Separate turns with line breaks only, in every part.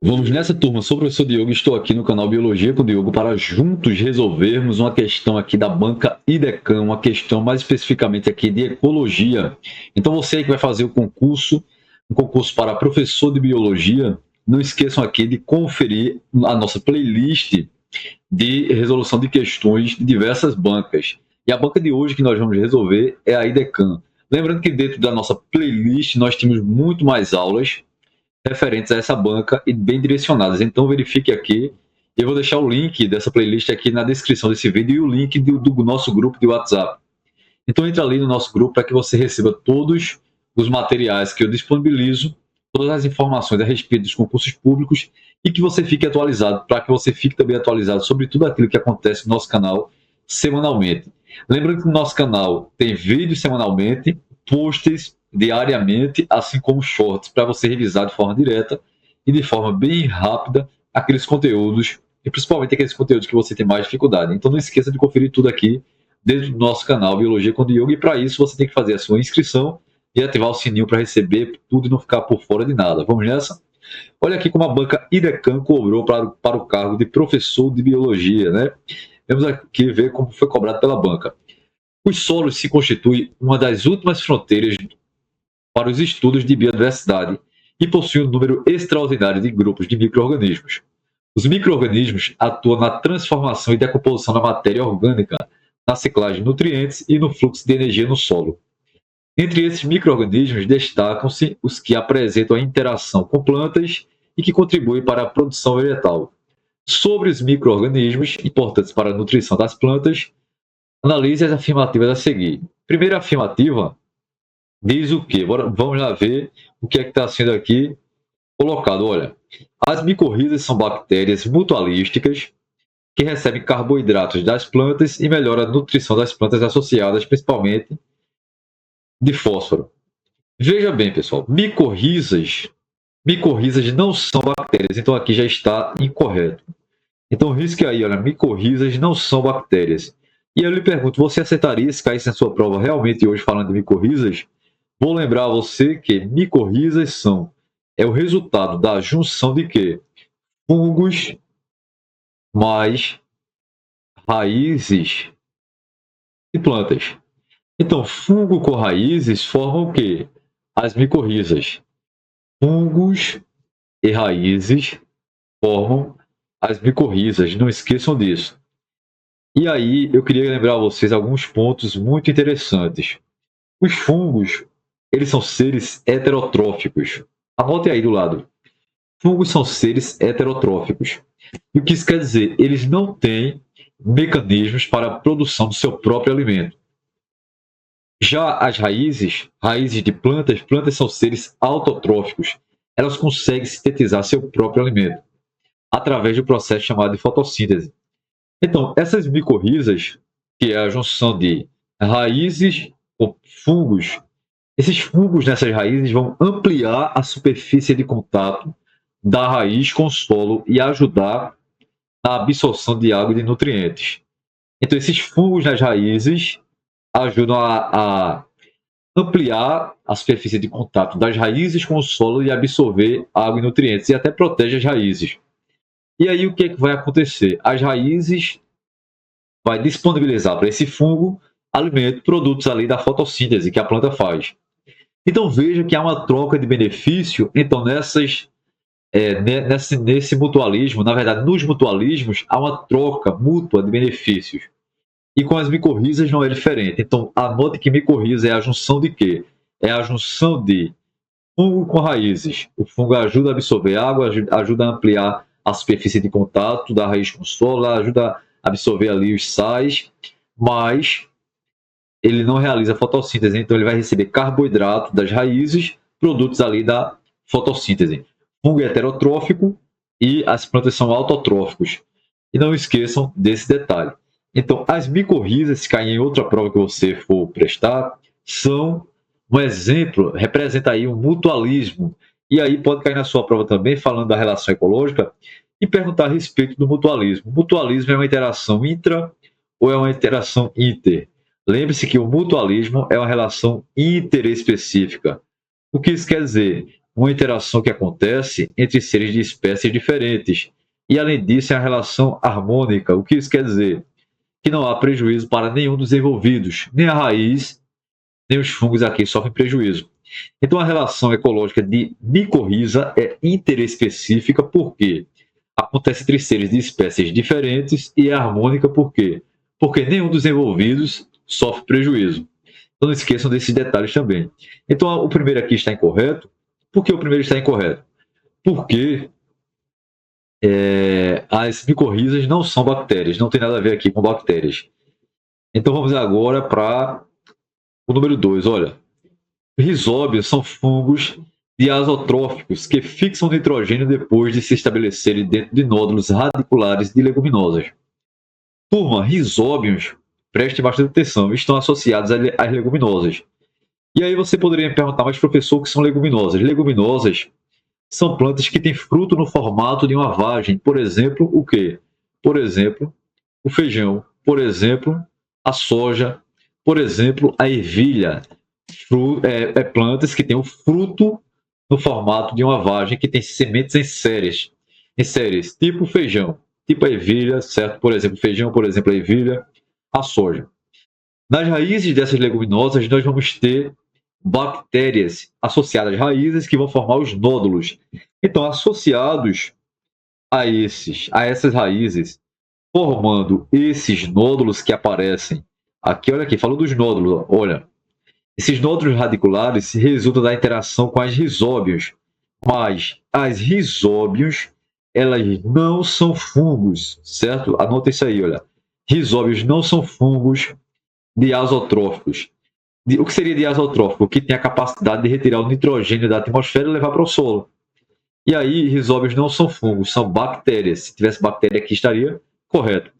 Vamos nessa, turma. Sou o professor Diogo e estou aqui no canal Biologia com o Diogo para juntos resolvermos uma questão aqui da banca IDECAM, uma questão mais especificamente aqui de ecologia. Então você aí que vai fazer o concurso, um concurso para professor de biologia, não esqueçam aqui de conferir a nossa playlist de resolução de questões de diversas bancas. E a banca de hoje que nós vamos resolver é a IDECAM. Lembrando que dentro da nossa playlist nós temos muito mais aulas referentes a essa banca e bem direcionadas. Então verifique aqui. Eu vou deixar o link dessa playlist aqui na descrição desse vídeo e o link do nosso grupo de WhatsApp. Então entre ali no nosso grupo para que você receba todos os materiais que eu disponibilizo, todas as informações a respeito dos concursos públicos e que você fique atualizado, para que você fique também atualizado sobre tudo aquilo que acontece no nosso canal semanalmente. Lembrando que no nosso canal tem vídeos semanalmente, posts diariamente, assim como shorts, para você revisar de forma direta e de forma bem rápida aqueles conteúdos, e principalmente aqueles conteúdos que você tem mais dificuldade. Então não esqueça de conferir tudo aqui dentro do nosso canal Biologia com Diogo, e para isso você tem que fazer a sua inscrição e ativar o sininho para receber tudo e não ficar por fora de nada. Vamos nessa? Olha aqui como a banca IDECAM cobrou para o cargo de professor de biologia, né? Vamos aqui ver como foi cobrado pela banca. Os solos se constituem uma das últimas fronteiras para os estudos de biodiversidade e possuem um número extraordinário de grupos de micro-organismos. Os micro-organismos atuam na transformação e decomposição da matéria orgânica, na ciclagem de nutrientes e no fluxo de energia no solo. Entre esses micro-organismos destacam-se os que apresentam a interação com plantas e que contribuem para a produção vegetal. Sobre os micro-organismos importantes para a nutrição das plantas, analise as afirmativas a seguir. Primeira afirmativa diz o quê? Vamos lá ver o que é que está sendo aqui colocado. Olha, as micorrizas são bactérias mutualísticas que recebem carboidratos das plantas e melhoram a nutrição das plantas associadas principalmente de fósforo. Veja bem, pessoal, micorrizas não são bactérias, então aqui já está incorreto. Então risque aí, olha, micorrizas não são bactérias. E eu lhe pergunto, você acertaria se caísse na sua prova realmente hoje falando de micorrizas? Vou lembrar a você que micorrizas é o resultado da junção de quê? Fungos mais raízes de plantas. Então, fungo com raízes formam o quê? As micorrizas. Fungos e raízes formam as micorrizas, não esqueçam disso. E aí, eu queria lembrar a vocês alguns pontos muito interessantes. Os fungos, eles são seres heterotróficos. Anote aí do lado. Fungos são seres heterotróficos. E o que isso quer dizer? Eles não têm mecanismos para a produção do seu próprio alimento. Já as raízes de plantas são seres autotróficos. Elas conseguem sintetizar seu próprio alimento através do processo chamado de fotossíntese. Então, essas micorrizas, que é a junção de raízes com fungos, esses fungos nessas raízes vão ampliar a superfície de contato da raiz com o solo e ajudar na absorção de água e de nutrientes. Então, esses fungos nas raízes ajudam a ampliar a superfície de contato das raízes com o solo e absorver água e nutrientes, e até protege as raízes. E aí o que vai acontecer? As raízes vai disponibilizar para esse fungo alimento, produtos ali da fotossíntese que a planta faz. Então veja que há uma troca de benefício. Então nesse mutualismo, na verdade nos mutualismos há uma troca mútua de benefícios. E com as micorrizas não é diferente. Então anote que micorriza é a junção de quê? É a junção de fungo com raízes. O fungo ajuda a absorver água, ajuda a ampliar a superfície de contato da raiz com o solo, ajuda a absorver ali os sais, mas ele não realiza fotossíntese, então ele vai receber carboidrato das raízes, produtos ali da fotossíntese. Fungo é heterotrófico e as plantas são autotróficos. E não esqueçam desse detalhe. Então, as micorrizas, se cair em outra prova que você for prestar, são um exemplo, representa aí um mutualismo. E aí pode cair na sua prova também, falando da relação ecológica, e perguntar a respeito do mutualismo. O mutualismo é uma interação intra ou é uma interação inter? Lembre-se que o mutualismo é uma relação interespecífica. O que isso quer dizer? uma interação que acontece entre seres de espécies diferentes. E, além disso, é a relação harmônica. O que isso quer dizer? Que não há prejuízo para nenhum dos envolvidos, nem a raiz, nem os fungos aqui sofrem prejuízo. Então, a relação ecológica de micorriza é interespecífica porque acontece entre seres de espécies diferentes e é harmônica por quê? Porque nenhum dos envolvidos sofre prejuízo. Então, não esqueçam desses detalhes também. Então, o primeiro aqui está incorreto. Por que o primeiro está incorreto? Porque as micorrizas não são bactérias, não tem nada a ver aqui com bactérias. Então, vamos agora para o número 2. Olha, rizóbios são fungos diazotróficos que fixam nitrogênio depois de se estabelecerem dentro de nódulos radiculares de leguminosas. Turma, rizóbios, preste bastante atenção, estão associados às leguminosas. E aí você poderia me perguntar, mas professor, o que são leguminosas? Leguminosas são plantas que têm fruto no formato de uma vagem. Por exemplo, o quê? Por exemplo, o feijão. Por exemplo, a soja. Por exemplo, a ervilha. Plantas que têm o fruto no formato de uma vagem que tem sementes em séries, tipo feijão, tipo a ervilha, certo? Por exemplo, feijão, por exemplo, a ervilha, a soja. Nas raízes dessas leguminosas, nós vamos ter bactérias associadas às raízes que vão formar os nódulos. Então, associados a essas raízes, formando esses nódulos que aparecem aqui, olha aqui, falou dos nódulos, olha. Esses nódulos radiculares resultam da interação com as rizóbios, mas as rizóbios, elas não são fungos, certo? Anota isso aí, olha. Rizóbios não são fungos diazotróficos. O que seria diazotrófico? Que tem a capacidade de retirar o nitrogênio da atmosfera e levar para o solo. E aí, rizóbios não são fungos, são bactérias. Se tivesse bactéria aqui, estaria correto.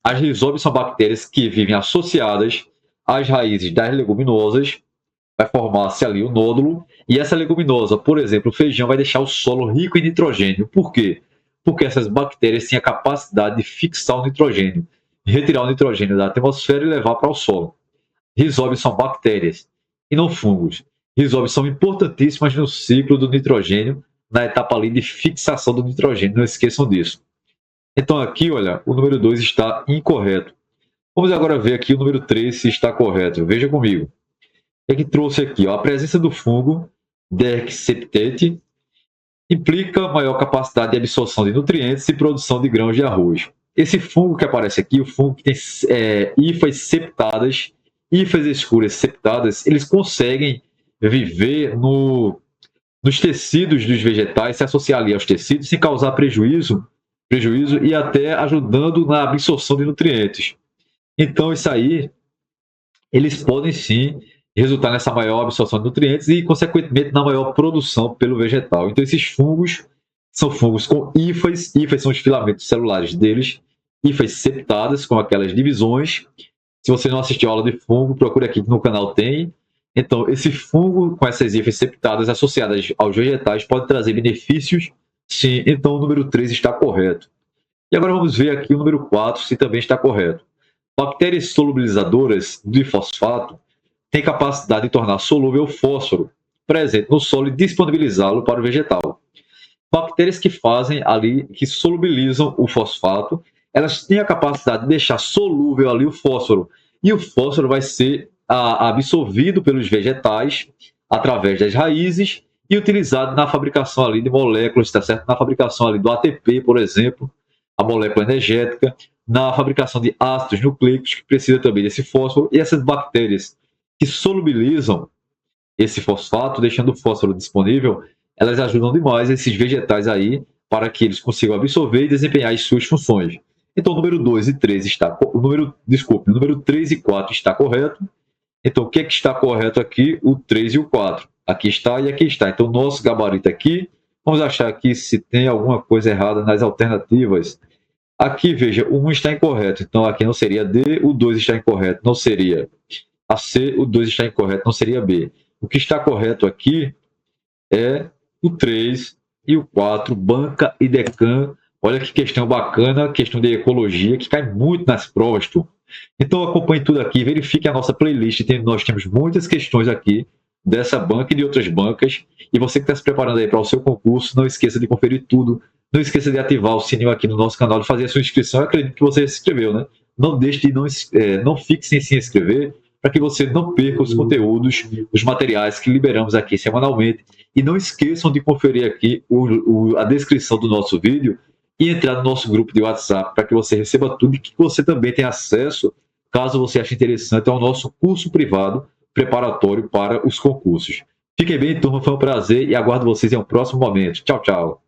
As rizóbios são bactérias que vivem associadas às raízes das leguminosas, vai formar-se ali o nódulo, e essa leguminosa, por exemplo, o feijão, vai deixar o solo rico em nitrogênio. Por quê? Porque essas bactérias têm a capacidade de fixar o nitrogênio, retirar o nitrogênio da atmosfera e levar para o solo. Rizóbios são bactérias e não fungos. Rizóbios são importantíssimas no ciclo do nitrogênio, na etapa ali de fixação do nitrogênio, não esqueçam disso. Então aqui, olha, o número 2 está incorreto. Vamos agora ver aqui o número 3 se está correto. Veja comigo. O que trouxe aqui? Ó, a presença do fungo Derk septete implica maior capacidade de absorção de nutrientes e produção de grãos de arroz. Esse fungo que aparece aqui, o fungo que tem hifas septadas, hifas escuras septadas, eles conseguem viver nos tecidos dos vegetais, se associar ali aos tecidos sem causar prejuízo e até ajudando na absorção de nutrientes. Então, isso aí, eles podem sim resultar nessa maior absorção de nutrientes e, consequentemente, na maior produção pelo vegetal. Então, esses fungos são fungos com hifas são os filamentos celulares deles, hifas septadas, com aquelas divisões. Se você não assistiu a aula de fungo, procure aqui que no canal tem. Então, esse fungo com essas hifas septadas associadas aos vegetais pode trazer benefícios, sim. Então, o número 3 está correto. E agora vamos ver aqui o número 4, se também está correto. Bactérias solubilizadoras de fosfato têm capacidade de tornar solúvel o fósforo presente no solo e disponibilizá-lo para o vegetal. Bactérias que que solubilizam o fosfato, elas têm a capacidade de deixar solúvel ali o fósforo. E o fósforo vai ser absorvido pelos vegetais através das raízes e utilizado na fabricação ali de moléculas, tá certo? Na fabricação ali do ATP, por exemplo, a molécula energética, na fabricação de ácidos nucleicos, que precisa também desse fósforo, e essas bactérias que solubilizam esse fosfato, deixando o fósforo disponível, elas ajudam demais esses vegetais aí para que eles consigam absorver e desempenhar as suas funções. Então, o número 2 e 3 está... o número 3 e 4 está correto. Então, o que é que está correto aqui? O 3 e o 4. Aqui está e aqui está. Então, nosso gabarito aqui, vamos achar aqui se tem alguma coisa errada nas alternativas. Aqui, veja, o 1 está incorreto, então aqui não seria D, o 2 está incorreto, não seria a C, o 2 está incorreto, não seria B. O que está correto aqui é o 3 e o 4, banca e decã. Olha que questão bacana, questão de ecologia, que cai muito nas provas, tu. Então acompanhe tudo aqui, verifique a nossa playlist, nós temos muitas questões aqui dessa banca e de outras bancas. E você que está se preparando aí para o seu concurso, não esqueça de conferir tudo. Não esqueça de ativar o sininho aqui no nosso canal, de fazer a sua inscrição. Eu acredito que você se inscreveu, né? Não deixe de não fique sem se inscrever, para que você não perca os conteúdos, os materiais que liberamos aqui semanalmente. E não esqueçam de conferir aqui a descrição do nosso vídeo e entrar no nosso grupo de WhatsApp para que você receba tudo e que você também tenha acesso, caso você ache interessante, ao nosso curso privado preparatório para os concursos. Fiquem bem, turma, foi um prazer e aguardo vocês em um próximo momento. Tchau, tchau.